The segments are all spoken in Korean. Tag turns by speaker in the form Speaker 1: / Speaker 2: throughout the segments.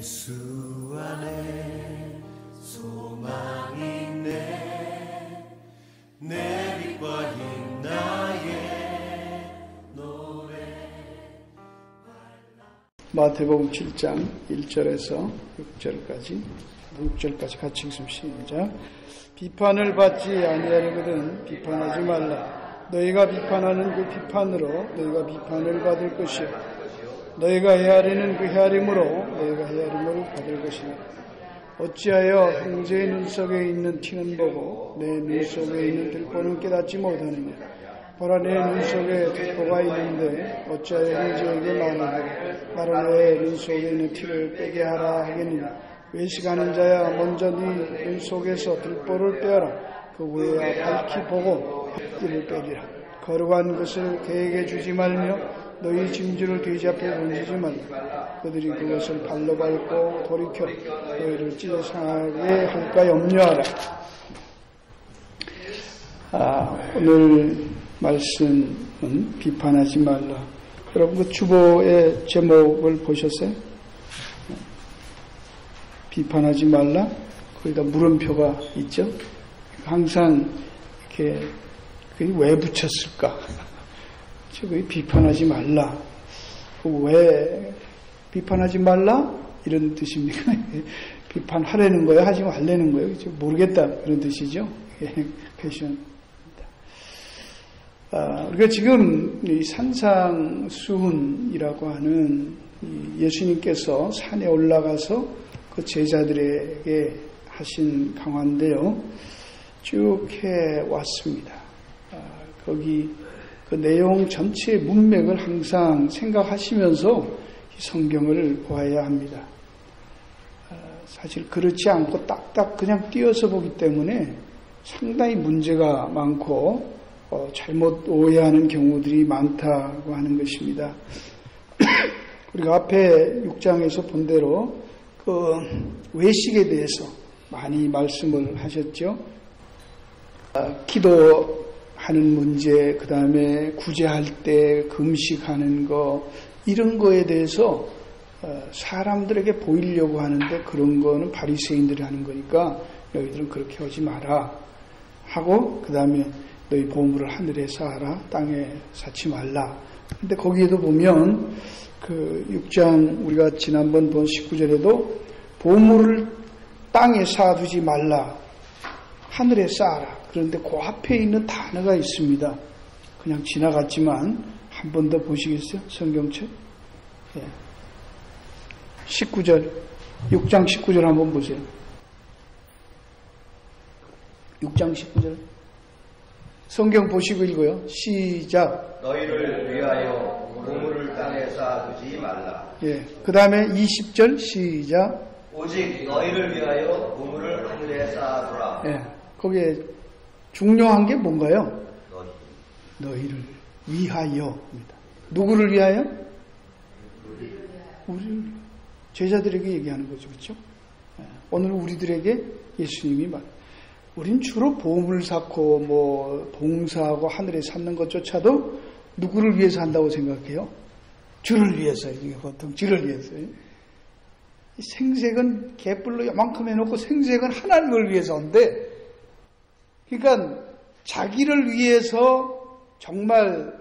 Speaker 1: 예수 안에 소망이 있네. 내 빛과 힘 나의 노래.
Speaker 2: 마태복음 7장 1절에서 6절까지 같이 읽습니다. 시작. 비판을 받지 아니하려거든 비판하지 말라. 너희가 비판하는 그 비판으로 너희가 비판을 받을 것이요 너희가 헤아리는 그 헤아림으로 너희가 헤아림을 받을 것이니 어찌하여 형제의 눈속에 있는 티는 보고 내 눈속에 있는 들보는 깨닫지 못하느냐. 보라, 내 눈속에 들보가 있는데 어찌하여 형제에게 말하되 나로 내 눈속에 있는 티를 빼게 하라 하겠느냐. 외식하는 자야, 먼저 네 눈속에서 들보를 빼어라. 그 후에야 밝히 보고 띠를 빼리라. 거룩한 것을 개에게 주지 말며 너희 짐줄을 돼지 앞에 던지지 말라. 그들이 그것을 발로 밟고 돌이켜 너희를 찢어 상하게 할까 염려하라. 오늘 말씀은 비판하지 말라. 여러분 그 주보의 제목을 보셨어요? 비판하지 말라. 거기다 물음표가 있죠. 항상 이렇게 그게 왜 붙였을까? 그게 비판하지 말라. 왜 비판하지 말라? 이런 뜻입니까? 비판하려는 거예요? 하지 말라는 거예요? 모르겠다. 그런 뜻이죠. 패션입니다. 우리가 지금 이 산상수훈이라고 하는 예수님께서 산에 올라가서 그 제자들에게 하신 강화인데요. 쭉 해왔습니다. 거기 그 내용 전체의 문맥을 항상 생각하시면서 이 성경을 보아야 합니다. 사실 그렇지 않고 딱딱 그냥 띄어서 보기 때문에 상당히 문제가 많고 잘못 오해하는 경우들이 많다고 하는 것입니다. 우리가 앞에 6장에서 본 대로 그 외식에 대해서 많이 말씀을 하셨죠. 기도하는 문제, 그 다음에 구제할 때 금식하는 거, 이런 거에 대해서 사람들에게 보이려고 하는데 그런 거는 바리새인들이 하는 거니까 너희들은 그렇게 하지 마라 하고, 그 다음에 너희 보물을 하늘에 쌓아라, 땅에 쌓지 말라. 근데 거기에도 보면 그 6장 우리가 지난번 본 19절에도 보물을 땅에 쌓아두지 말라, 하늘에 쌓아라. 그런데 그 앞에 있는 단어가 있습니다. 그냥 지나갔지만 한 번 더 보시겠어요? 성경책? 예. 19절, 6장 19절 한번 보세요. 6장 19절. 성경 보시고 읽어요. 시작.
Speaker 3: 너희를 위하여 보물을 땅에 쌓아두지 말라.
Speaker 2: 예. 그 다음에 20절 시작.
Speaker 3: 오직 너희를 위하여 보물을 하늘에 쌓아두라.
Speaker 2: 예. 거기에 중요한 게 뭔가요? 너희를 위하여입니다. 누구를 위하여? 우리 제자들에게 얘기하는 거죠. 그렇죠? 예. 오늘 우리들에게 예수님이 우린 주로 보물 쌓고 뭐 봉사하고 하늘에 쌓는 것조차도 누구를 위해서 한다고 생각해요? 주를 위해서. 보통 주를 위해서. 생색은 개뿔로 요만큼 해놓고 생색은 하나님을 위해서 한데, 그러니까 자기를 위해서 정말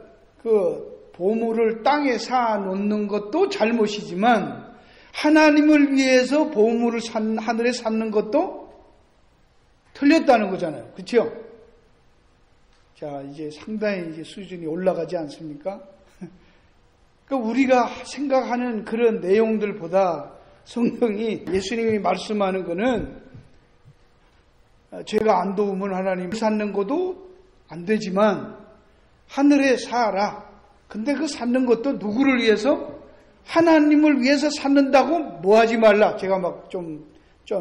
Speaker 2: 그 보물을 땅에 쌓아놓는 것도 잘못이지만 하나님을 위해서 보물을 하늘에 쌓는 것도 틀렸다는 거잖아요. 그렇죠? 자, 이제 상당히 이제 수준이 올라가지 않습니까? 그러니까 우리가 생각하는 그런 내용들보다 성경이, 예수님이 말씀하는 거는 죄가 안 도우면 하나님 쌓는 것도 안 되지만 하늘에 쌓아라. 근데 그 쌓는 것도 누구를 위해서? 하나님을 위해서 쌓는다고 뭐 하지 말라. 제가 막 좀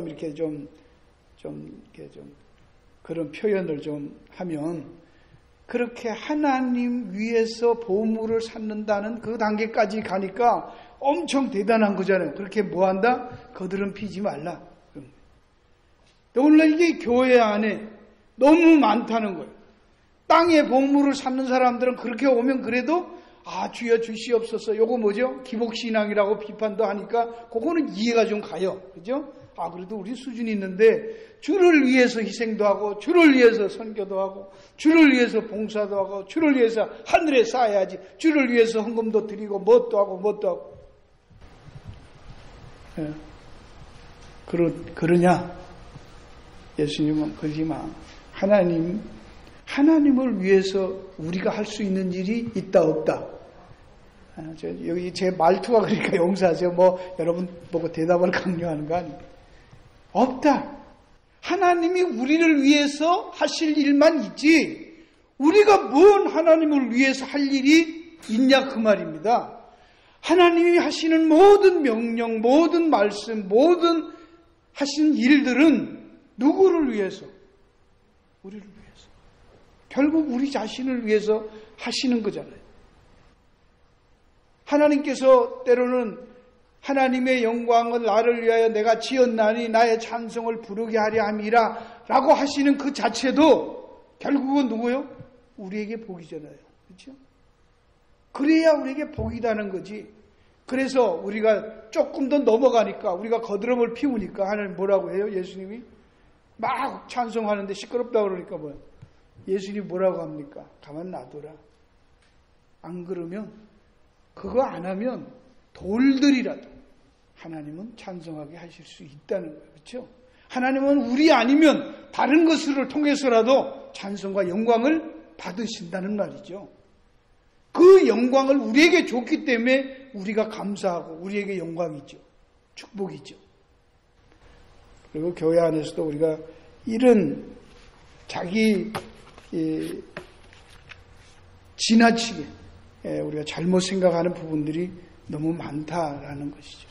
Speaker 2: 이렇게 그런 표현을 좀 하면, 그렇게 하나님 위해서 보물을 쌓는다는 그 단계까지 가니까 엄청 대단한 거잖아요. 그렇게 뭐 한다? 거드름 피지 말라. 오늘날 이게 교회 안에 너무 많다는 거예요. 땅에 보물을 쌓는 사람들은 그렇게 오면 그래도 주여 주시옵소서. 요거 뭐죠? 기복신앙이라고 비판도 하니까 그거는 이해가 좀 가요. 그죠? 그래도 우리 수준이 있는데 주를 위해서 희생도 하고 주를 위해서 선교도 하고 주를 위해서 봉사도 하고 주를 위해서 하늘에 쌓아야지 주를 위해서 헌금도 드리고 뭣도 하고 예. 그러냐? 예수님은 그러지 마. 하나님을 위해서 우리가 할 수 있는 일이 있다 없다. 여기 제 말투가 그러니까 용서하세요. 여러분 보고 대답을 강요하는 거 아니에요. 없다. 하나님이 우리를 위해서 하실 일만 있지 우리가 뭔 하나님을 위해서 할 일이 있냐 그 말입니다. 하나님이 하시는 모든 명령, 모든 말씀, 모든 하신 일들은 누구를 위해서? 우리를 위해서. 결국 우리 자신을 위해서 하시는 거잖아요. 하나님께서 때로는 하나님의 영광은 나를 위하여 내가 지었나니 나의 찬송을 부르게 하려 함이라 라고 하시는 그 자체도 결국은 누구요? 우리에게 복이잖아요. 그렇죠? 그래야 우리에게 복이라는 거지. 그래서 우리가 조금 더 넘어가니까 우리가 거드름을 피우니까 하나님 뭐라고 해요? 예수님이 막 찬송하는데 시끄럽다고 그러니까 뭐야? 예수님이 뭐라고 합니까? 가만 놔둬라. 안 그러면 그거 안 하면 돌들이라도 하나님은 찬송하게 하실 수 있다는 거예요. 그렇죠? 하나님은 우리 아니면 다른 것을 통해서라도 찬송과 영광을 받으신다는 말이죠. 그 영광을 우리에게 줬기 때문에 우리가 감사하고 우리에게 영광이죠. 축복이죠. 그리고 교회 안에서도 우리가 이런 자기 지나치게 우리가 잘못 생각하는 부분들이 너무 많다라는 것이죠.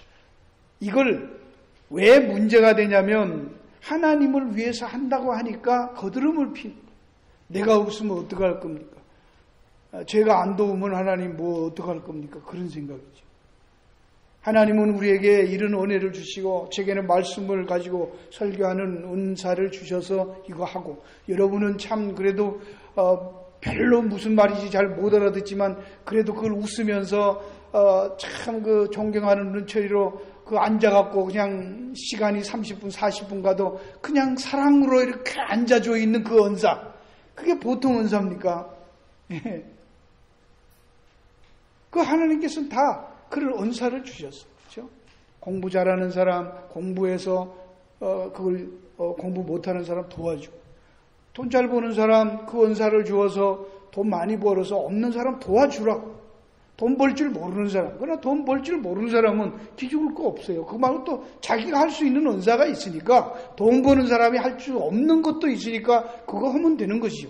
Speaker 2: 이걸 왜 문제가 되냐면 하나님을 위해서 한다고 하니까 거드름을 핍니다. 내가 없으면 어떡할 겁니까? 제가 안 도우면 하나님 어떡할 겁니까? 그런 생각이죠. 하나님은 우리에게 이런 은혜를 주시고 제게는 말씀을 가지고 설교하는 은사를 주셔서 이거 하고 여러분은 참 그래도 별로 무슨 말인지 잘 못 알아듣지만 그래도 그걸 웃으면서 참 그 존경하는 눈초리로 그 앉아갖고 그냥 시간이 30분 40분 가도 그냥 사랑으로 이렇게 앉아져 있는 그 은사 그게 보통 은사입니까? 그 하나님께서는 다 그런 은사를 주셨어요. 그렇죠? 공부 잘하는 사람 공부해서 그걸 공부 못하는 사람 도와주고 돈 잘 버는 사람 그 은사를 주어서 돈 많이 벌어서 없는 사람 도와주라고. 돈 벌 줄 모르는 사람. 그러나 돈 벌 줄 모르는 사람은 기죽을 거 없어요. 그 말은 또 자기가 할 수 있는 은사가 있으니까 돈 버는 사람이 할 수 없는 것도 있으니까 그거 하면 되는 것이죠.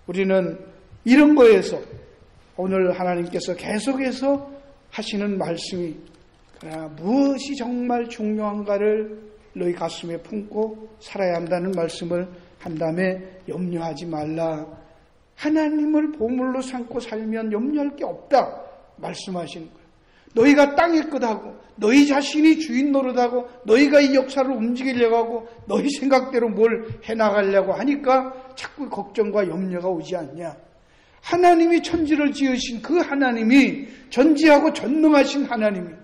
Speaker 2: 우리는 이런 거에서 오늘 하나님께서 계속해서 하시는 말씀이 그러나 무엇이 정말 중요한가를 너희 가슴에 품고 살아야 한다는 말씀을 한 다음에 염려하지 말라. 하나님을 보물로 삼고 살면 염려할 게 없다 말씀하시는 거예요. 너희가 땅의 것하고 너희 자신이 주인 노릇하고 너희가 이 역사를 움직이려고 하고 너희 생각대로 뭘 해나가려고 하니까 자꾸 걱정과 염려가 오지 않냐. 하나님이 천지를 지으신 그 하나님이 전지하고 전능하신 하나님이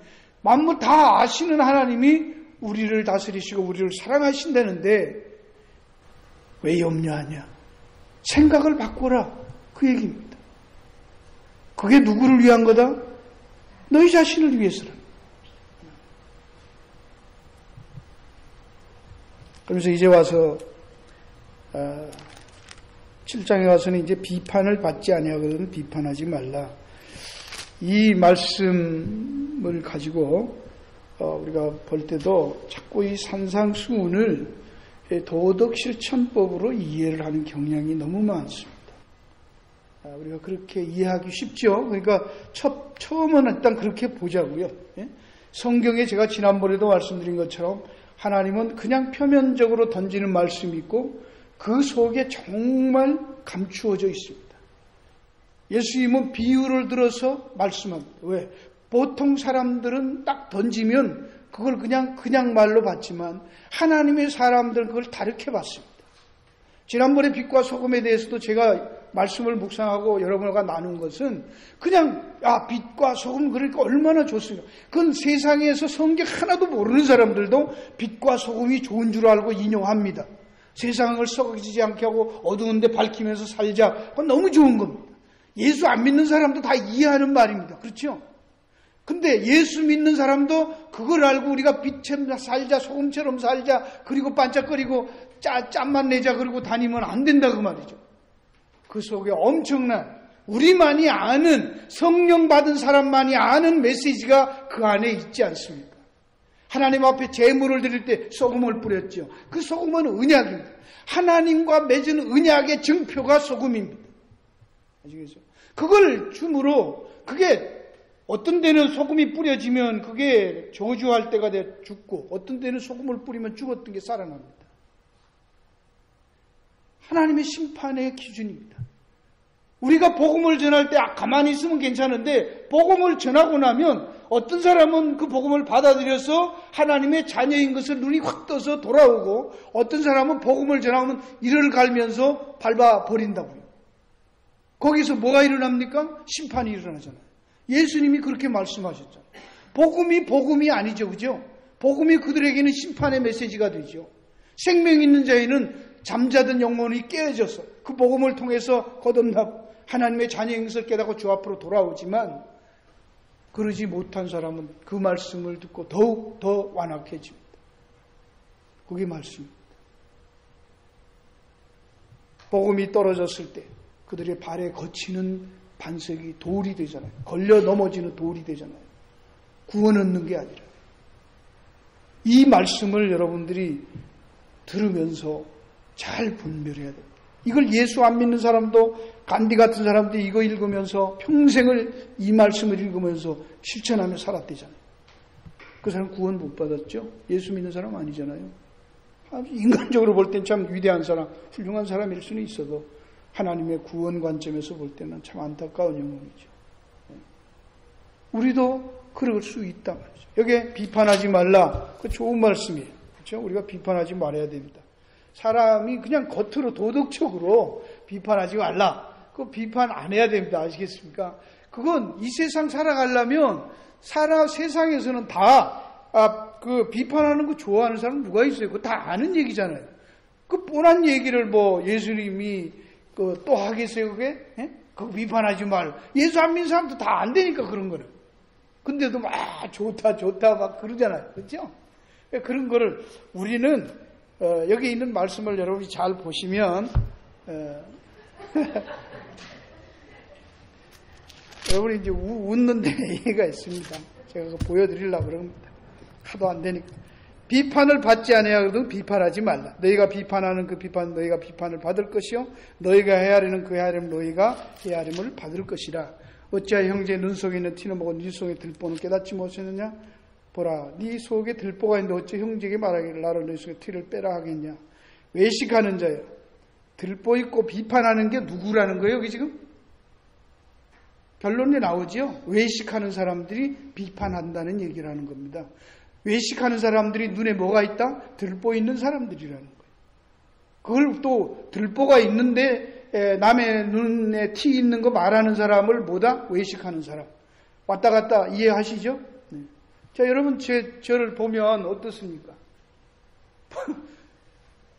Speaker 2: 만물 다 아시는 하나님이 우리를 다스리시고 우리를 사랑하신다는데 왜 염려하냐. 생각을 바꿔라. 그 얘기입니다. 그게 누구를 위한 거다? 너희 자신을 위해서라. 그러면서 이제 와서 7장에 와서는 이제 비판을 받지 아니하거든 비판하지 말라. 이 말씀을 가지고 우리가 볼 때도 자꾸 이 산상수훈을 도덕 실천법으로 이해를 하는 경향이 너무 많습니다. 우리가 그렇게 이해하기 쉽죠. 그러니까 처음은 일단 그렇게 보자고요. 성경에 제가 지난번에도 말씀드린 것처럼 하나님은 그냥 표면적으로 던지는 말씀이 있고 그 속에 정말 감추어져 있습니다. 예수님은 비유를 들어서 말씀합니다. 왜? 보통 사람들은 딱 던지면 그걸 그냥 말로 봤지만 하나님의 사람들은 그걸 다르게 봤습니다. 지난번에 빛과 소금에 대해서도 제가 말씀을 묵상하고 여러분과 나눈 것은 그냥 빛과 소금 그러니까 얼마나 좋습니까? 그건 세상에서 성경 하나도 모르는 사람들도 빛과 소금이 좋은 줄 알고 인용합니다. 세상을 썩어지지 않게 하고 어두운 데 밝히면서 살자. 그건 너무 좋은 겁니다. 예수 안 믿는 사람도 다 이해하는 말입니다. 그렇죠? 근데 예수 믿는 사람도 그걸 알고 우리가 빛처럼 살자, 소금처럼 살자, 그리고 반짝거리고 짬만 내자 그러고 다니면 안 된다 그 말이죠. 그 속에 엄청난 우리만이 아는 성령 받은 사람만이 아는 메시지가 그 안에 있지 않습니까? 하나님 앞에 제물을 드릴 때 소금을 뿌렸죠. 그 소금은 언약입니다. 하나님과 맺은 언약의 증표가 소금입니다. 아시겠죠? 그걸 줌으로 그게 어떤 데는 소금이 뿌려지면 그게 저주할 때가 돼 죽고 어떤 데는 소금을 뿌리면 죽었던 게 살아납니다. 하나님의 심판의 기준입니다. 우리가 복음을 전할 때 가만히 있으면 괜찮은데 복음을 전하고 나면 어떤 사람은 그 복음을 받아들여서 하나님의 자녀인 것을 눈이 확 떠서 돌아오고 어떤 사람은 복음을 전하면 이를 갈면서 밟아버린다고요. 거기서 뭐가 일어납니까? 심판이 일어나잖아요. 예수님이 그렇게 말씀하셨잖아요. 복음이 아니죠. 그죠? 복음이 그들에게는 심판의 메시지가 되죠. 생명 있는 자에는 잠자던 영혼이 깨어져서 그 복음을 통해서 거듭나고 하나님의 자녀인 것을 깨닫고 주 앞으로 돌아오지만 그러지 못한 사람은 그 말씀을 듣고 더욱 더 완악해집니다. 그게 말씀입니다. 복음이 떨어졌을 때 그들의 발에 거치는 반석이 돌이 되잖아요. 걸려 넘어지는 돌이 되잖아요. 구원 얻는 게 아니라. 이 말씀을 여러분들이 들으면서 잘 분별해야 됩니다. 이걸 예수 안 믿는 사람도 간디 같은 사람도 이거 읽으면서 평생을 이 말씀을 읽으면서 실천하며 살았대잖아요. 그 사람 구원 못 받았죠? 예수 믿는 사람 아니잖아요. 인간적으로 볼 땐 참 위대한 사람, 훌륭한 사람일 수는 있어도 하나님의 구원 관점에서 볼 때는 참 안타까운 영혼이죠. 우리도 그럴 수 있단 말이죠. 여기에 비판하지 말라. 그 좋은 말씀이에요. 그렇죠? 우리가 비판하지 말아야 됩니다. 사람이 그냥 겉으로 도덕적으로 비판하지 말라. 그거 비판 안 해야 됩니다. 아시겠습니까? 그건 이 세상 살아가려면 세상에서는 다 그 비판하는 거 좋아하는 사람 누가 있어요? 그거 다 아는 얘기잖아요. 그 뻔한 얘기를 뭐 예수님이 또 하겠어요, 그게? 예? 그거 비판하지 말. 예수 안 믿는 사람도 다 안 되니까 그런 거는. 근데도 막 좋다 막 그러잖아요. 그렇죠? 그런 거를 우리는 여기 있는 말씀을 여러분이 잘 보시면 여러분이 이제 웃는데 얘기가 있습니다. 제가 그거 보여드리려고 그럽니다. 하도 안 되니까. 비판을 받지 아니하거든 비판하지 말라. 너희가 비판하는 그 비판 너희가 비판을 받을 것이요 너희가 헤아리는 그 헤아림 너희가 헤아림을 받을 것이라. 어찌하여 형제의 눈 속에 있는 티는 보고 네 속에 들보는 깨닫지 못하느냐. 보라 네 속에 들보가 있는데 어찌 형제에게 말하기를 나를 네 속에 티를 빼라 하겠냐. 외식하는 자여. 들보 있고 비판하는 게 누구라는 거예요 여기 지금? 결론이 나오죠. 외식하는 사람들이 비판한다는 얘기라는 겁니다. 외식하는 사람들이 눈에 뭐가 있다? 들보 있는 사람들이라는 거예요. 그걸 또 들보가 있는데 남의 눈에 티 있는 거 말하는 사람을 뭐다? 외식하는 사람. 왔다 갔다 이해하시죠? 네. 자, 여러분 저를 보면 어떻습니까?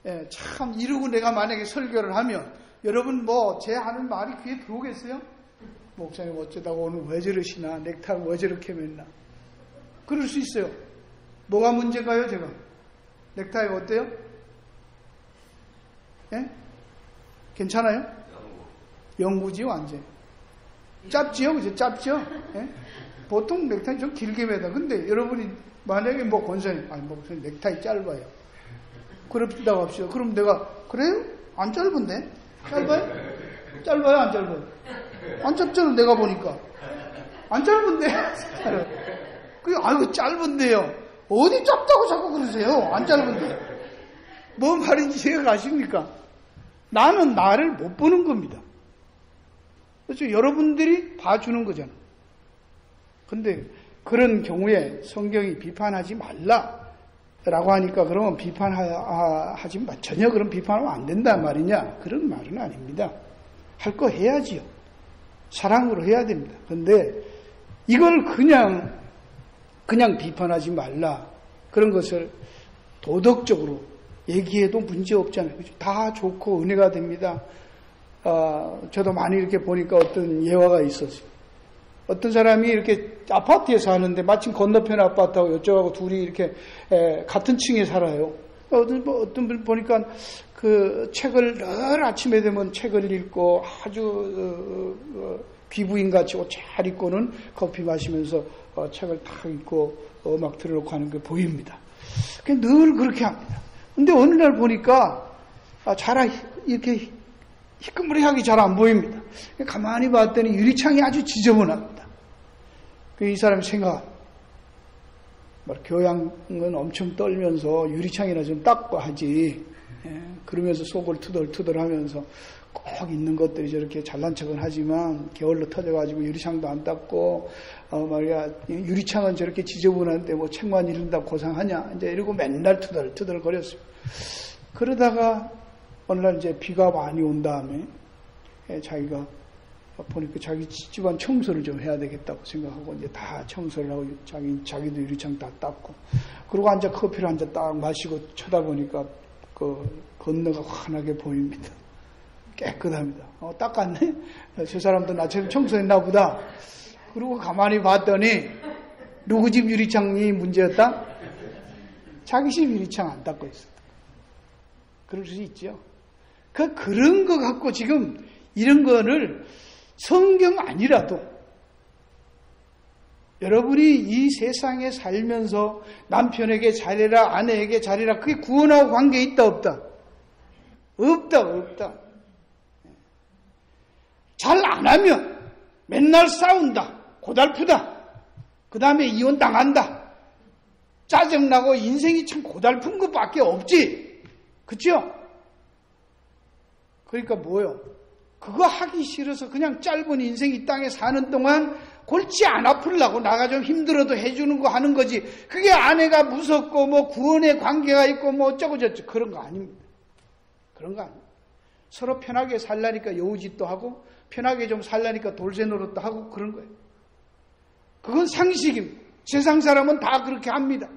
Speaker 2: 예, 참 이러고 내가 만약에 설교를 하면 여러분 뭐 제 하는 말이 귀에 들어오겠어요? 목사님 어쩌다가 오늘 왜 저러시나? 넥타이 왜 저렇게 맸나? 그럴 수 있어요. 뭐가 문제가요, 제가? 넥타이가 어때요? 예? 괜찮아요? 영구지, 완전. 짧지요? 그죠? 짧죠? 예? 보통 넥타이 좀 길게 매다. 근데 여러분이 만약에 뭐 권사님, 목사님 넥타이 짧아요. 그렇다고 합시다. 그럼 내가, 그래요? 안 짧은데? 짧아요? 짧아요? 안 짧아요? 안 짧잖아, 내가 보니까. 안 짧은데? 아이고, 짧은데요. 어디 짧다고 자꾸 그러세요? 안 짧은데. 뭐 말인지 이해가 가십니까? 나는 나를 못 보는 겁니다. 그렇죠? 여러분들이 봐주는 거잖아. 근데 그런 경우에 성경이 비판하지 말라라고 하니까 그러면 비판하지 마. 전혀 그런 비판하면 안 된단 말이냐? 그런 말은 아닙니다. 할 거 해야지요. 사랑으로 해야 됩니다. 그런데 이걸 그냥 비판하지 말라. 그런 것을 도덕적으로 얘기해도 문제 없잖아요. 그죠? 다 좋고 은혜가 됩니다. 저도 많이 이렇게 보니까 어떤 예화가 있었어요. 어떤 사람이 이렇게 아파트에 사는데 마침 건너편 아파트하고 이쪽하고 둘이 이렇게 같은 층에 살아요. 어떤 분 보니까 그 책을 늘 아침에 되면 책을 읽고 아주 귀부인같이 옷 잘 입고는 커피 마시면서 책을 탁 읽고 음악 틀어놓고 하는 게 보입니다. 늘 그렇게 합니다. 근데 어느 날 보니까 이렇게 희끄무리하게 잘 안 보입니다. 가만히 봤더니 유리창이 아주 지저분합니다. 이 사람이 교양은 엄청 떨면서 유리창이나 좀 닦고 하지. 그러면서 속을 투덜투덜 하면서 꼭 있는 것들이 저렇게 잘난 척은 하지만 게을러 터져가지고 유리창도 안 닦고 유리창은 저렇게 지저분한데 뭐 책만 읽는다고 고상하냐 이제 이러고 맨날 투덜투덜 거렸어요. 그러다가 어느 날 이제 비가 많이 온 다음에 자기가 보니까 자기 집안 청소를 좀 해야 되겠다고 생각하고 이제 다 청소를 하고 자기도 유리창 다 닦고 그러고 앉아 커피를 한 잔 딱 마시고 쳐다보니까 그 건너가 환하게 보입니다. 깨끗합니다. 닦았네? 저 사람도 나처럼 청소했나 보다. 그리고 가만히 봤더니 누구 집 유리창이 문제였다? 자기 집 유리창 안 닦고 있었다. 그럴 수 있죠. 그런 거 갖고 지금 이런 거를 성경 아니라도 여러분이 이 세상에 살면서 남편에게 잘해라, 아내에게 잘해라, 그게 구원하고 관계에 있다, 없다? 없다. 잘 안 하면 맨날 싸운다, 고달프다, 그 다음에 이혼당한다, 짜증나고 인생이 참 고달픈 것밖에 없지. 그쵸? 그러니까 뭐요? 그거 하기 싫어서 그냥 짧은 인생 이 땅에 사는 동안 골치 안 아프려고 나가 좀 힘들어도 해주는 거 하는 거지. 그게 아내가 무섭고 뭐 구원의 관계가 있고 뭐 어쩌고저쩌고 그런 거 아닙니다. 그런 거 아닙니다. 서로 편하게 살라니까 여우짓도 하고 편하게 좀 살라니까 돌쇠 노릇도 하고 그런 거예요. 그건 상식입니다. 세상 사람은 다 그렇게 합니다.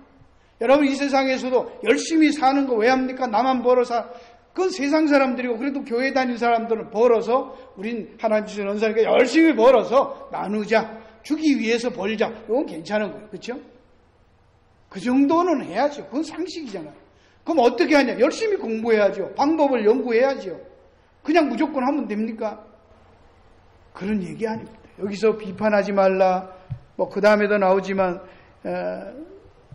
Speaker 2: 여러분 이 세상에서도 열심히 사는 거 왜 합니까? 나만 벌어서. 그건 세상 사람들이고 그래도 교회 다니는 사람들은 벌어서 우린 하나님 주신 은사니까 열심히 벌어서 나누자. 주기 위해서 벌자. 이건 괜찮은 거예요. 그렇죠? 그 정도는 해야죠. 그건 상식이잖아요. 그럼 어떻게 하냐? 열심히 공부해야죠. 방법을 연구해야죠. 그냥 무조건 하면 됩니까? 그런 얘기 아닙니다. 여기서 비판하지 말라. 뭐 그 다음에도 나오지만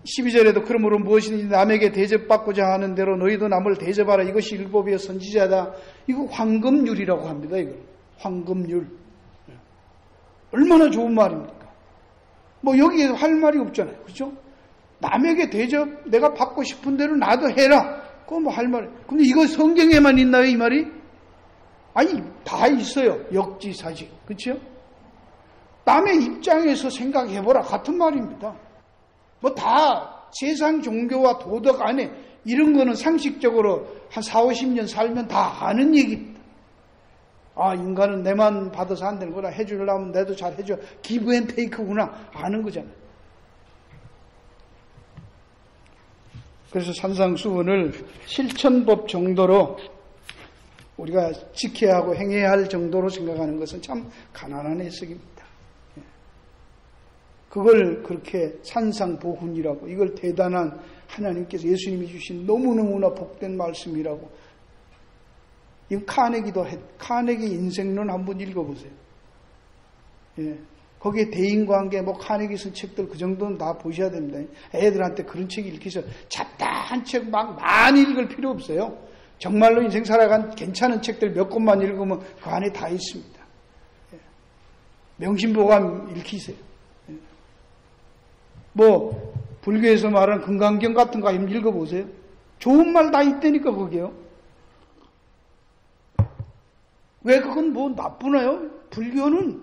Speaker 2: 12절에도 그러므로 무엇이든지 남에게 대접받고자 하는 대로 너희도 남을 대접하라. 이것이 율법이요 선지자다. 이거 황금률이라고 합니다. 이거 황금률. 얼마나 좋은 말입니까? 뭐 여기에 할 말이 없잖아요. 그렇죠? 남에게 대접 내가 받고 싶은 대로 나도 해라. 그거 뭐 할 말. 근데 이거 성경에만 있나요? 이 말이? 아니 다 있어요. 역지사지. 그렇죠? 남의 입장에서 생각해보라. 같은 말입니다. 뭐 다 세상 종교와 도덕 안에 이런 거는 상식적으로 한 4, 50년 살면 다 아는 얘기입니다. 아, 인간은 내만 받아서 안 되는구나. 해주려면 내도 잘 해줘. 기브 앤 테이크구나. 아는 거잖아요. 그래서 산상수훈을 실천법 정도로 우리가 지켜야 하고 행해야 할 정도로 생각하는 것은 참 가난한 해석입니다. 그걸 그렇게 산상보훈이라고, 이걸 대단한 하나님께서 예수님이 주신 너무너무나 복된 말씀이라고. 이거 카네기 인생론 한번 읽어보세요. 예. 거기에 대인관계, 뭐 카네기 쓴 책들 그 정도는 다 보셔야 됩니다. 애들한테 그런 책 읽기서 잡다한 책 막 많이 읽을 필요 없어요. 정말로 인생 살아간 괜찮은 책들 몇 권만 읽으면 그 안에 다 있습니다. 예. 명심보감 읽히세요. 뭐 불교에서 말하는 금강경 같은 거 읽어보세요. 좋은 말 다 있다니까 거기요. 왜 그건 뭐 나쁘나요? 불교는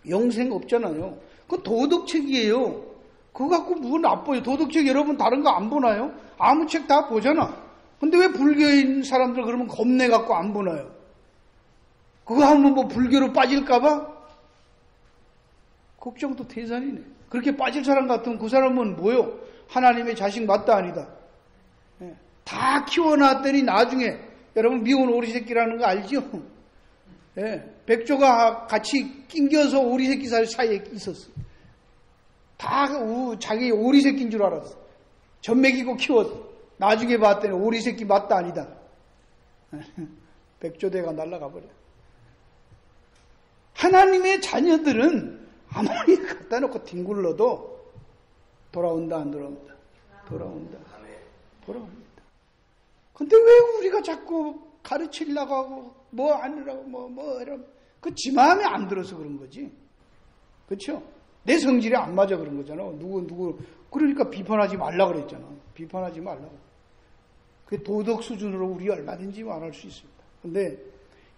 Speaker 2: 영생 없잖아요. 그건 도덕책이에요. 그거 갖고 뭐 나빠요. 도덕책 여러분 다른 거 안 보나요? 아무 책 다 보잖아. 근데 왜 불교인 사람들 그러면 겁내 갖고 안 보나요? 그거 하면 뭐 불교로 빠질까봐? 걱정도 태산이네. 그렇게 빠질 사람 같으면 그 사람은 뭐요? 하나님의 자식 맞다 아니다. 다 키워놨더니 나중에 여러분 미혼 오리 새끼라는 거 알죠? 백조가 같이 낑겨서 오리 새끼 사이에 있었어. 다 자기 오리 새끼인 줄 알았어. 젖 먹이고 키웠어. 나중에 봤더니 오리 새끼 맞다 아니다. 백조대가 날아가 버려. 하나님의 자녀들은 아무리 갖다 놓고 뒹굴러도 돌아온다 안 돌아온다? 돌아온다. 돌아옵니다. 근데 왜 우리가 자꾸 가르치려고 하고 뭐 하느라고 뭐 이런 그 지 마음에 안 들어서 그런 거지. 그렇죠? 내 성질에 안 맞아 그런 거잖아. 누구 그러니까 비판하지 말라 그랬잖아. 비판하지 말라고. 그 도덕 수준으로 우리 얼마든지 말할 수 있습니다. 근데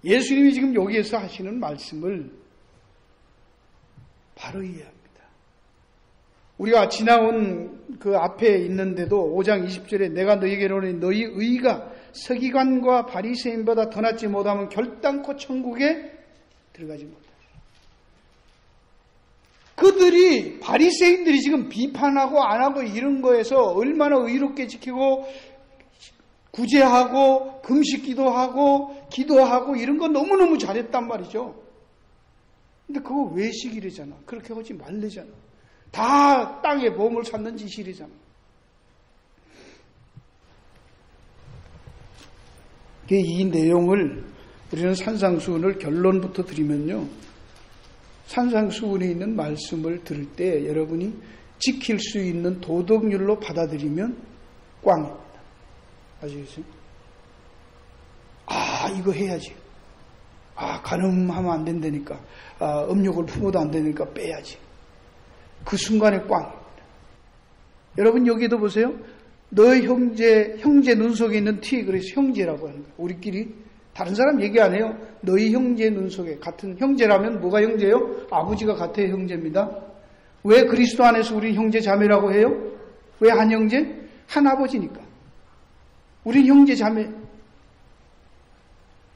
Speaker 2: 예수님이 지금 여기에서 하시는 말씀을 바로 이해합니다. 우리가 지나온 그 앞에 있는데도 5장 20절에 내가 너희에게로는 너희 의가 서기관과 바리새인보다 더 낫지 못하면 결단코 천국에 들어가지 못하리라. 그들이 바리새인들이 지금 비판하고 안 하고 이런 거에서 얼마나 의롭게 지키고 구제하고 금식기도하고 기도하고 이런 거 너무너무 잘했단 말이죠. 근데 그거 외식이래잖아. 그렇게 하지 말래잖아. 다 땅에 보물 찾는 짓이래잖아. 이 내용을 우리는 산상수훈을 결론부터 드리면요. 산상수훈에 있는 말씀을 들을 때 여러분이 지킬 수 있는 도덕률로 받아들이면 꽝입니다. 아시겠어요? 이거 해야지. 간음하면 안 된다니까. 음욕을 품어도 안 되니까 빼야지. 그 순간에 꽝입니다. 여러분 여기도 보세요. 너 형제 눈 속에 있는 티, 그래서 형제라고 하는 거예요. 우리끼리 다른 사람 얘기 안 해요. 너희 형제 눈 속에 같은 형제라면 뭐가 형제요? 아버지가 같아야 형제입니다. 왜 그리스도 안에서 우리 형제 자매라고 해요? 왜 한 형제? 한 아버지니까. 우린 형제 자매.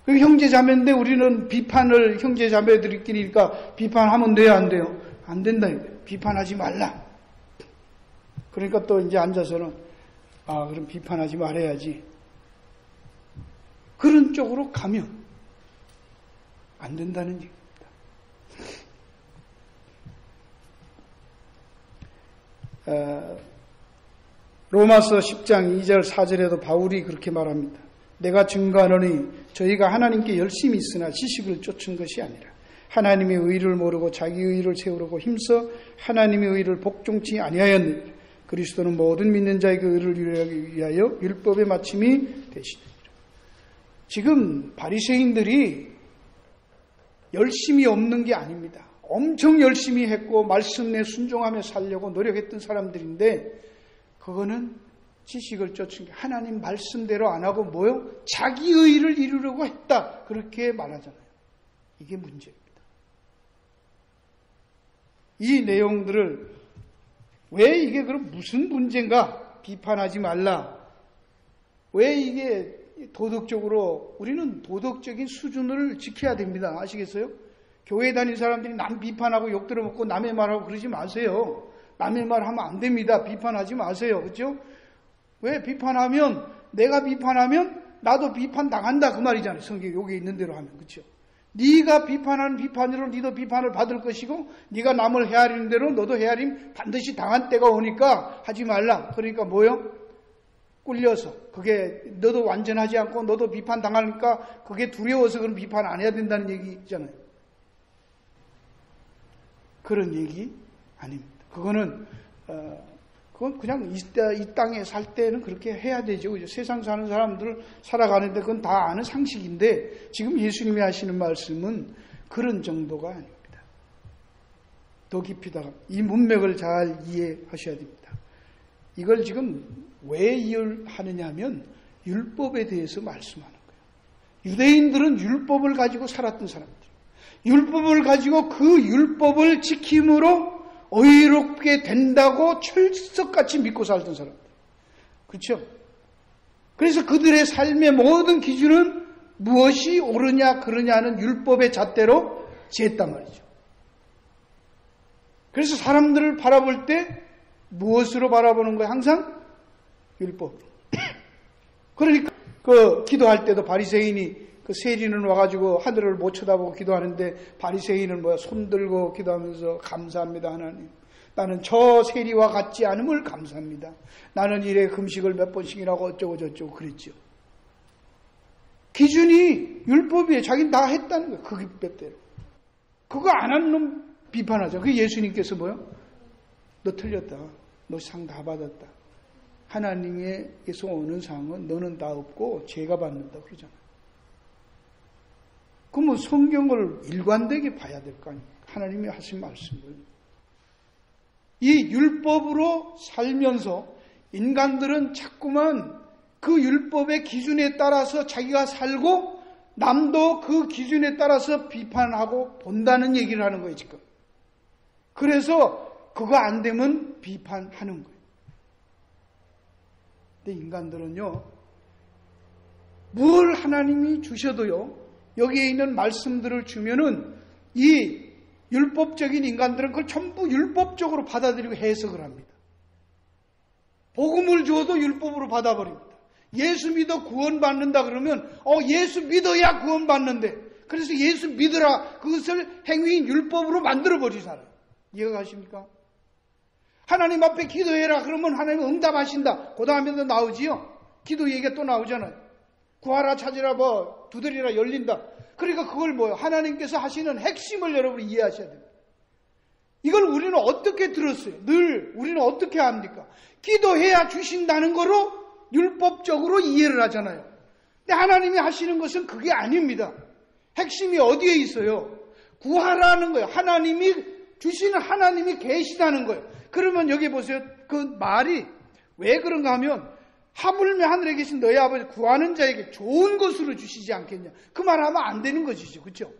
Speaker 2: 그 형제 자매인데 우리는 비판을 형제 자매들끼리니까 비판하면 돼요, 안 돼요? 안 된다. 비판하지 말라. 그러니까 또 이제 앉아서는 그럼 비판하지 말아야지. 그런 쪽으로 가면 안 된다는 얘기입니다. 로마서 10장 2절 4절에도 바울이 그렇게 말합니다. 내가 증거하노니 저희가 하나님께 열심히 있으나 지식을 쫓은 것이 아니라 하나님의 의를 모르고 자기 의를 세우려고 힘써 하나님의 의를 복종치 아니하였느니라. 그리스도는 모든 믿는 자에게 의를 이루기 위하여 율법의 마침이 되시니라. 지금 바리새인들이 열심히 없는 게 아닙니다. 엄청 열심히 했고 말씀에 순종하며 살려고 노력했던 사람들인데 그거는 지식을 쫓은 게 하나님 말씀대로 안 하고 뭐요? 자기 의를 이루려고 했다. 그렇게 말하잖아요. 이게 문제입니다. 이 내용들을 왜 이게 그럼 무슨 문제인가? 비판하지 말라. 왜 이게 도덕적으로 우리는 도덕적인 수준을 지켜야 됩니다. 아시겠어요? 교회 다니는 사람들이 남 비판하고 욕 들어먹고 남의 말하고 그러지 마세요. 남의 말 하면 안 됩니다. 비판하지 마세요. 그렇죠? 왜 비판하면 내가 비판하면 나도 비판 당한다 그 말이잖아요. 성경 여기 있는 대로 하면. 그렇죠? 네가 비판하는 비판으로 너도 비판을 받을 것이고 네가 남을 헤아리는 대로 너도 헤아림 반드시 당한 때가 오니까 하지 말라. 그러니까 뭐요? 꿀려서 그게 너도 완전하지 않고 너도 비판 당하니까 그게 두려워서 그런 비판 안 해야 된다는 얘기잖아요. 그런 얘기 아닙니다. 그건 그냥 이 땅에 살 때는 그렇게 해야 되죠. 그죠? 세상 사는 사람들 살아가는데 그건 다 아는 상식인데 지금 예수님이 하시는 말씀은 그런 정도가 아닙니다. 더 깊이 다가 이 문맥을 잘 이해하셔야 됩니다. 이걸 지금 왜 이해하느냐 하면 율법에 대해서 말씀하는 거예요. 유대인들은 율법을 가지고 살았던 사람들. 율법을 가지고 그 율법을 지킴으로 의롭게 된다고 철석같이 믿고 살던 사람들. 그렇죠? 그래서 그들의 삶의 모든 기준은 무엇이 옳으냐 그러냐는 율법의 잣대로 지었단 말이죠. 그래서 사람들을 바라볼 때 무엇으로 바라보는 거예요? 항상 율법으로. 그러니까 기도할 때도 바리새인이 세리는 와가지고 하늘을 못 쳐다보고 기도하는데 바리새인은 손 들고 기도하면서 감사합니다 하나님. 나는 저 세리와 같지 않음을 감사합니다. 나는 일에 금식을 몇 번씩이라고 어쩌고 저쩌고 그랬죠. 기준이 율법이에요. 자기는 다 했다는 거예요. 그 깃배대로. 그거 안 한 놈 비판하죠. 그 예수님께서 뭐요? 너 틀렸다. 너 상 다 받았다. 하나님께서 오는 상은 너는 다 없고 제가 받는다 그러잖아요. 그러면 성경을 일관되게 봐야 될 거 아니에요. 하나님이 하신 말씀을. 이 율법으로 살면서 인간들은 자꾸만 그 율법의 기준에 따라서 자기가 살고 남도 그 기준에 따라서 비판하고 본다는 얘기를 하는 거예요, 지금. 그래서 그거 안 되면 비판하는 거예요. 근데 인간들은요, 뭘 하나님이 주셔도요, 여기에 있는 말씀들을 주면은 이 율법적인 인간들은 그걸 전부 율법적으로 받아들이고 해석을 합니다. 복음을 주어도 율법으로 받아버립니다. 예수 믿어 구원받는다 그러면 예수 믿어야 구원받는데 그래서 예수 믿으라 그것을 행위인 율법으로 만들어버리잖아요. 이해가 가십니까? 하나님 앞에 기도해라 그러면 하나님은 응답하신다. 그 다음에도 나오지요. 기도 얘기가 또 나오잖아요. 구하라 찾으라 두드리라 열린다. 그러니까 그걸 뭐예요? 하나님께서 하시는 핵심을 여러분이 이해하셔야 됩니다. 이걸 우리는 어떻게 들었어요? 늘 우리는 어떻게 합니까? 기도해야 주신다는 거로 율법적으로 이해를 하잖아요. 근데 하나님이 하시는 것은 그게 아닙니다. 핵심이 어디에 있어요? 구하라는 거예요. 하나님이 주시는 하나님이 계시다는 거예요. 그러면 여기 보세요. 그 말이 왜 그런가 하면 하물며 하늘에 계신 너희 아버지 구하는 자에게 좋은 것으로 주시지 않겠냐. 그 말하면 안 되는 것이죠. 그렇죠?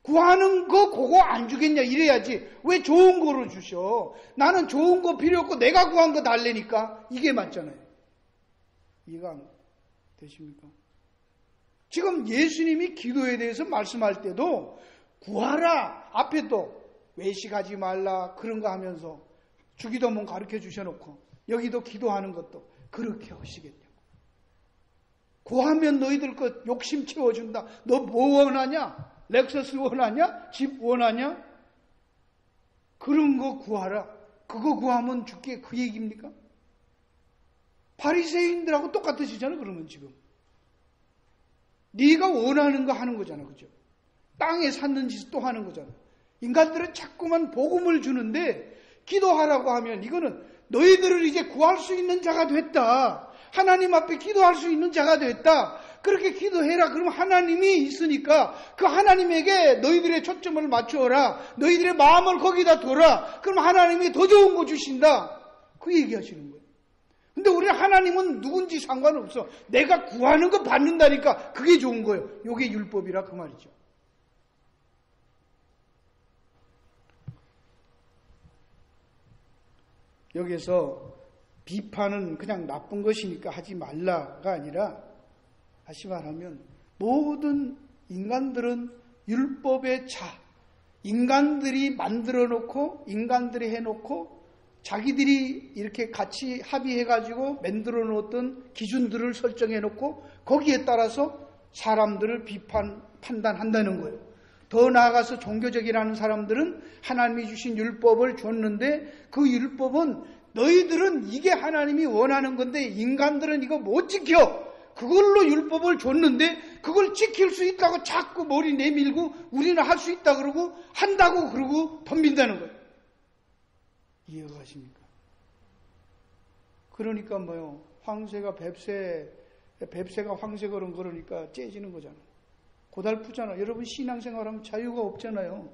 Speaker 2: 구하는 거 그거 안 주겠냐 이래야지. 왜 좋은 거로 주셔? 나는 좋은 거 필요 없고 내가 구한 거 달래니까. 이게 맞잖아요. 이해가 안 되십니까? 지금 예수님이 기도에 대해서 말씀할 때도 구하라 앞에 또 외식하지 말라 그런 거 하면서 주기도문 가르쳐 주셔놓고 여기도 기도하는 것도 그렇게 하시겠냐고. 구하면 너희들 것 욕심 채워준다. 너 뭐 원하냐? 렉서스 원하냐? 집 원하냐? 그런 거 구하라. 그거 구하면 줄게 그 얘기입니까? 바리새인들하고 똑같으시잖아요. 그러면 지금 네가 원하는 거 하는 거잖아. 그죠? 땅에 샀는 짓 또 하는 거잖아. 인간들은 자꾸만 복음을 주는데 기도하라고 하면 이거는 너희들을 이제 구할 수 있는 자가 됐다. 하나님 앞에 기도할 수 있는 자가 됐다. 그렇게 기도해라. 그러면 하나님이 있으니까 그 하나님에게 너희들의 초점을 맞추어라. 너희들의 마음을 거기다 둬라. 그럼 하나님이 더 좋은 거 주신다. 그 얘기하시는 거예요. 근데 우리 하나님은 누군지 상관없어. 내가 구하는 거 받는다니까 그게 좋은 거예요. 이게 율법이라 그 말이죠. 여기서 비판은 그냥 나쁜 것이니까 하지 말라가 아니라 다시 말하면 모든 인간들은 율법의 인간들이 만들어 놓고 인간들이 해놓고 자기들이 이렇게 같이 합의해가지고 만들어 놓았던 기준들을 설정해 놓고 거기에 따라서 사람들을 판단한다는 거예요. 더 나아가서 종교적이라는 사람들은 하나님이 주신 율법을 줬는데 그 율법은 너희들은 이게 하나님이 원하는 건데 인간들은 이거 못 지켜. 그걸로 율법을 줬는데 그걸 지킬 수 있다고 자꾸 머리 내밀고 우리는 할 수 있다 그러고 한다고 그러고 덤빈다는 거예요. 이해가 가십니까? 그러니까 뭐요? 황새가 뱁새가 황새 걸은 그러니까 째지는 거잖아요. 고달프잖아. 여러분 신앙생활하면 자유가 없잖아요.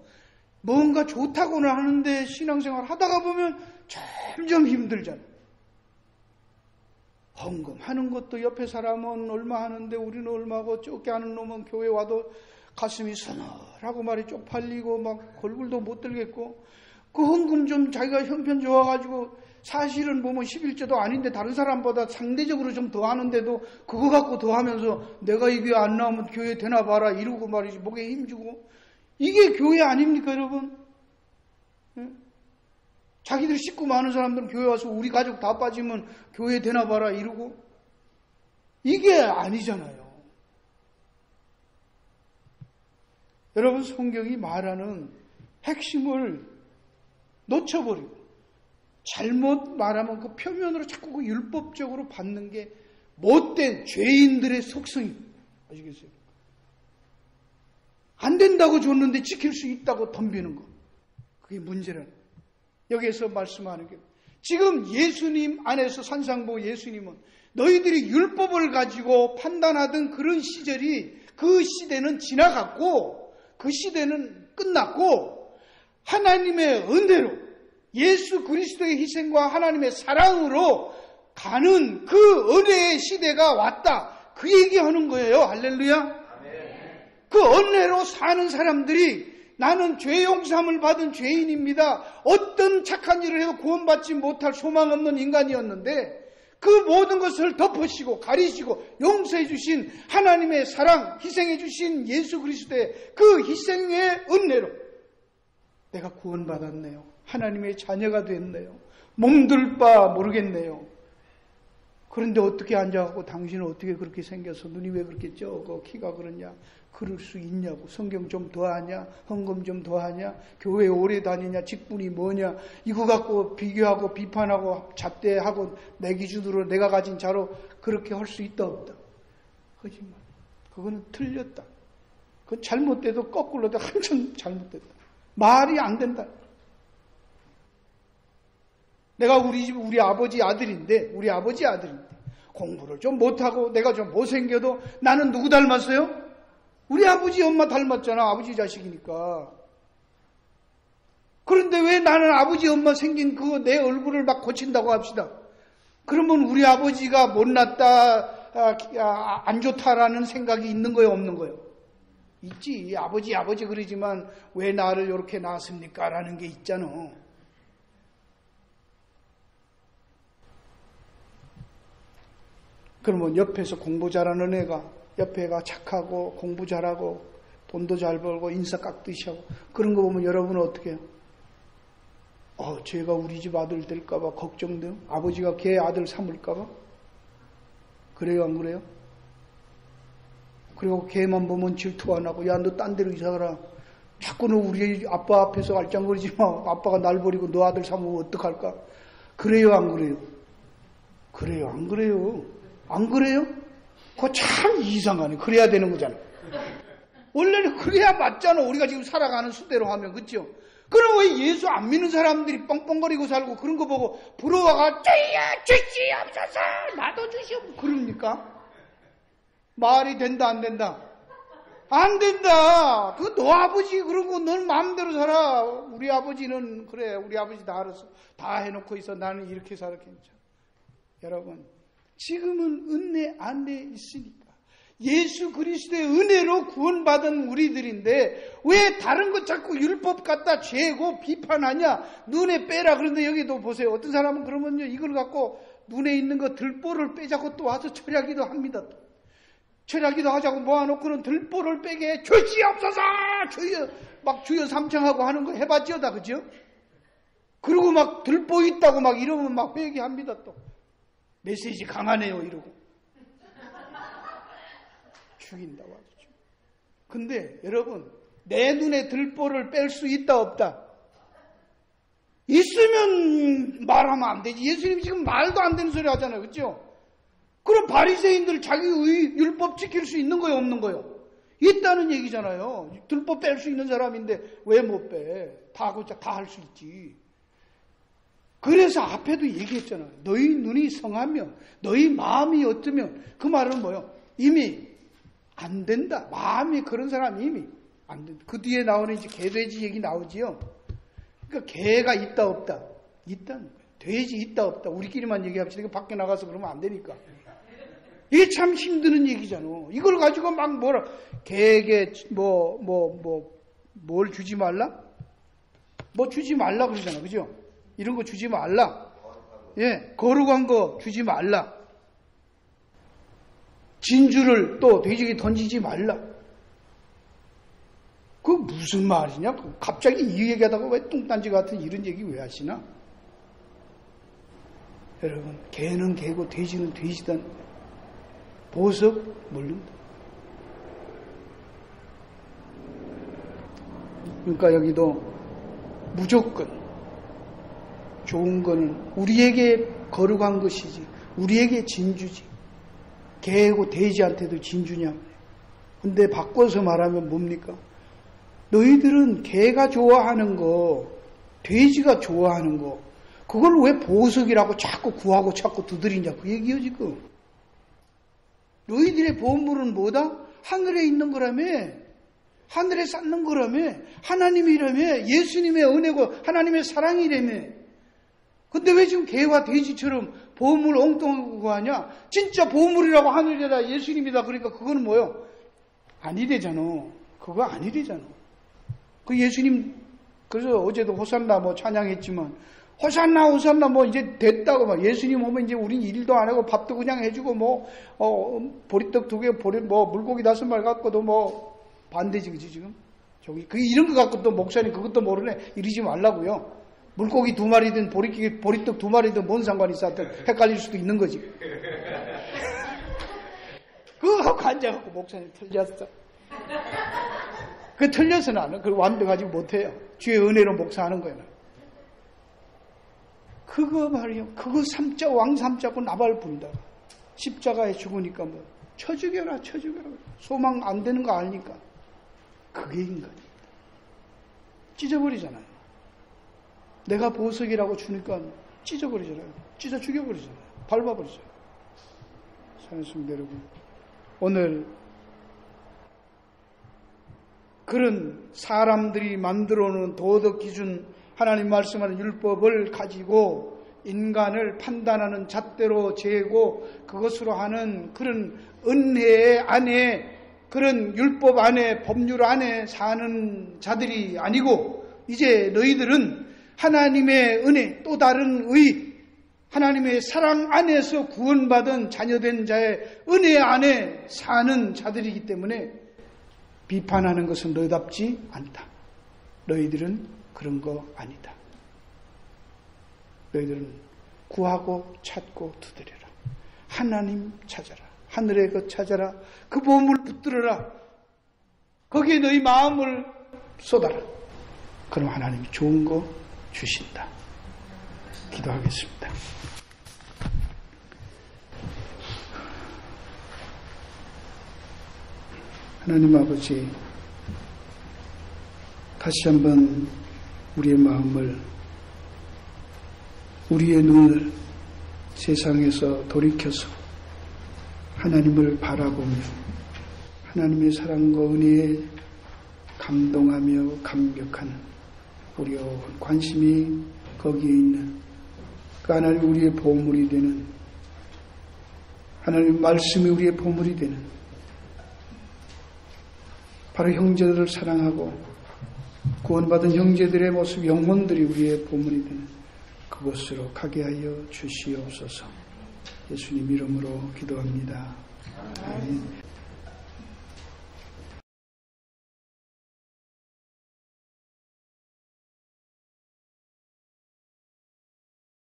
Speaker 2: 뭔가 좋다고는 하는데 신앙생활 하다가 보면 점점 힘들잖아요. 헌금하는 것도 옆에 사람은 얼마 하는데 우리는 얼마고 적게 하는 놈은 교회 와도 가슴이 서늘하고 말이 쪽팔리고 막 얼굴도 못 들겠고 그 헌금 좀 자기가 형편 좋아가지고 사실은 보면 11조도 아닌데 다른 사람보다 상대적으로 좀 더 하는데도 그거 갖고 더 하면서 내가 이게 안 나오면 교회 되나 봐라 이러고 말이지. 목에 힘주고. 이게 교회 아닙니까 여러분? 자기들 식구 많은 사람들은 교회 와서 우리 가족 다 빠지면 교회 되나 봐라 이러고. 이게 아니잖아요. 여러분, 성경이 말하는 핵심을 놓쳐버리고 잘못 말하면 그 표면으로 자꾸 그 율법적으로 받는 게 못된 죄인들의 속성입니다. 아시겠어요? 안 된다고 줬는데 지킬 수 있다고 덤비는 거. 그게 문제라는 거예요. 여기에서 말씀하는 게 지금 예수님 안에서 산상보 예수님은 너희들이 율법을 가지고 판단하던 그런 시절이 그 시대는 지나갔고 그 시대는 끝났고 하나님의 은혜로 예수 그리스도의 희생과 하나님의 사랑으로 가는 그 은혜의 시대가 왔다. 그 얘기하는 거예요. 할렐루야. 그 은혜로 사는 사람들이 나는 죄 용서함을 받은 죄인입니다. 어떤 착한 일을 해도 구원받지 못할 소망 없는 인간이었는데 그 모든 것을 덮으시고 가리시고 용서해 주신 하나님의 사랑, 희생해 주신 예수 그리스도의 그 희생의 은혜로 내가 구원받았네요. 하나님의 자녀가 됐네요. 몸둘 바 모르겠네요. 그런데 어떻게 앉아갖고 당신은 어떻게 그렇게 생겨서 눈이 왜 그렇게 적어 키가 그러냐 그럴 수 있냐고. 성경 좀 더 하냐, 헌금 좀 더 하냐, 교회 오래 다니냐, 직분이 뭐냐, 이거 갖고 비교하고 비판하고 잣대하고 내 기준으로 내가 가진 자로 그렇게 할 수 있다 없다. 거짓말. 그거는 틀렸다. 그건 잘못돼도 거꾸로 돼 한참 잘못됐다. 말이 안 된다. 내가 우리 아버지 아들인데 공부를 좀 못하고 내가 좀 못생겨도 나는 누구 닮았어요? 우리 아버지 엄마 닮았잖아. 아버지 자식이니까. 그런데 왜 나는 아버지 엄마 생긴 그거 내 얼굴을 막 고친다고 합시다. 그러면 우리 아버지가 못났다, 안 좋다라는 생각이 있는 거예요, 없는 거예요? 있지. 아버지 그러지만 왜 나를 이렇게 낳았습니까? 라는 게 있잖아. 그러면 옆에서 공부 잘하는 애가 옆에 애가 착하고 공부 잘하고 돈도 잘 벌고 인사 깍듯이 하고 그런 거 보면 여러분은 어떻게 해요? 쟤가 우리 집 아들 될까 봐 걱정돼요? 아버지가 걔 아들 삼을까 봐? 그래요 안 그래요? 그리고 걔만 보면 질투 안 하고 야 너 딴 데로 이사 가라. 자꾸는 우리 아빠 앞에서 알짱거리지 마. 아빠가 날 버리고 너 아들 삼으면 어떡할까? 그래요 안 그래요? 그래요 안 그래요? 안 그래요? 그거 참 이상하네. 그래야 되는 거잖아. 원래는 그래야 맞잖아. 우리가 지금 살아가는 수대로 하면. 그렇죠? 그럼 왜 예수 안 믿는 사람들이 뻥뻥거리고 살고 그런 거 보고 부러워가 주시옵소서 나도 주시옵소서 그럽니까? 말이 된다 안 된다? 안 된다. 그 너 아버지 그런 거 넌 마음대로 살아. 우리 아버지는 그래. 우리 아버지 다 알아서 다 해놓고 있어. 나는 이렇게 살아. 괜찮아. 여러분 지금은 은혜 안에 있으니까 예수 그리스도의 은혜로 구원받은 우리들인데 왜 다른 것 자꾸 율법 갖다 죄고 비판하냐. 눈에 빼라. 그런데 여기도 보세요. 어떤 사람은 그러면요 이걸 갖고 눈에 있는 거 들보를 빼자고 또 와서 철야기도 합니다. 또. 철야기도 하자고 모아놓고는 들보를 빼게 주시옵소서 주여 막 주여 삼창하고 하는 거 해봤죠 다. 그죠? 그리고 막 들보 있다고 막 이러면 막 회개합니다. 또 메시지 강하네요 이러고 죽인다고 하죠. 근데 여러분 내 눈에 들보를 뺄 수 있다 없다? 있으면 말하면 안 되지. 예수님 지금 말도 안 되는 소리 하잖아요. 그렇죠? 그럼 바리새인들 자기 율법 지킬 수 있는 거예요 없는 거예요? 있다는 얘기잖아요. 들보 뺄 수 있는 사람인데 왜 못 빼? 다 할 수 있지. 그래서 앞에도 얘기했잖아요. 너희 눈이 성하면 너희 마음이 어쩌면 그 말은 뭐예요? 이미 안 된다. 마음이 그런 사람이 이미 안 된다. 그 뒤에 나오는 이제 개돼지 얘기 나오지요. 그러니까 개가 있다 없다? 있다는 거예요. 돼지 있다 없다? 우리끼리만 얘기합시다. 이거 밖에 나가서 그러면 안 되니까. 이게 참 힘드는 얘기잖아. 이걸 가지고 막 뭐라 개에게 뭘 주지 말라? 뭐 주지 말라 그러잖아. 그죠? 이런 거 주지 말라. 거룩한 거 주지 말라. 진주를 또 돼지에게 던지지 말라. 그 무슨 말이냐? 갑자기 이 얘기하다가 왜 뚱딴지 같은 이런 얘기 왜 하시나? 여러분, 개는 개고 돼지는 돼지다. 보석 모른다. 그러니까 여기도 무조건 좋은 거는 우리에게 거룩한 것이지, 우리에게 진주지. 개고 돼지한테도 진주냐? 근데 바꿔서 말하면 뭡니까? 너희들은 개가 좋아하는 거, 돼지가 좋아하는 거, 그걸 왜 보석이라고 자꾸 구하고 자꾸 두드리냐? 그 얘기요, 지금. 너희들의 보물은 뭐다? 하늘에 있는 거라며. 하늘에 쌓는 거라며. 하나님이라며. 예수님의 은혜고 하나님의 사랑이라며. 근데 왜 지금 개와 돼지처럼 보물 엉뚱한 거 하냐? 진짜 보물이라고 하늘에다 예수님이다. 그러니까 그거는 뭐요? 아니래잖아. 그거 아니래잖아. 그 예수님, 그래서 어제도 호산나 뭐 찬양했지만, 호산나, 호산나 뭐 이제 됐다고 막 예수님 오면 이제 우린 일도 안 하고 밥도 그냥 해주고 뭐, 보리떡 2개, 뭐 물고기 5마리 갖고도 뭐 반대지, 그지 지금? 저기, 이런 거 갖고 또 목사님 그것도 모르네. 이러지 말라고요. 물고기 2마리든 보리떡 2마리든 뭔 상관이 있어? 헷갈릴 수도 있는 거지. 그거 하고 앉아갖고 목사님 틀렸어. 그 틀려서 나는 그걸 완벽하지 못해요. 주의 은혜로 목사하는 거예요. 그거 말이요. 그거 왕 삼자고 나발 부른다가 십자가에 죽으니까 뭐 쳐 죽여라. 소망 안 되는 거 아니까. 그게 인간이다. 찢어버리잖아요. 내가 보석이라고 주니까 찢어버리잖아요. 찢어 죽여버리잖아요. 밟아버리잖아요. 사랑하는 여러분, 오늘 그런 사람들이 만들어놓은 도덕 기준, 하나님 말씀하는 율법을 가지고 인간을 판단하는 잣대로 재고 그것으로 하는 그런 은혜 안에, 그런 율법 안에, 법률 안에 사는 자들이 아니고, 이제 너희들은 하나님의 은혜, 또 다른 의, 하나님의 사랑 안에서 구원받은 자녀된 자의 은혜 안에 사는 자들이기 때문에 비판하는 것은 너희답지 않다. 너희들은 그런 거 아니다. 너희들은 구하고 찾고 두드려라. 하나님 찾아라. 하늘의 것 찾아라. 그 보물 붙들어라. 거기에 너희 마음을 쏟아라. 그럼 하나님이 좋은 거 주신다. 기도하겠습니다. 하나님 아버지, 다시 한번 우리의 마음을, 우리의 눈을 세상에서 돌이켜서 하나님을 바라보며 하나님의 사랑과 은혜에 감동하며 감격하는 우리의 관심이 거기에 있는 그 하나님 우리의 보물이 되는, 하나님의 말씀이 우리의 보물이 되는, 바로 형제들을 사랑하고 구원받은 형제들의 모습, 영혼들이 우리의 보물이 되는 그곳으로 가게 하여 주시옵소서. 예수님 이름으로 기도합니다. 아멘.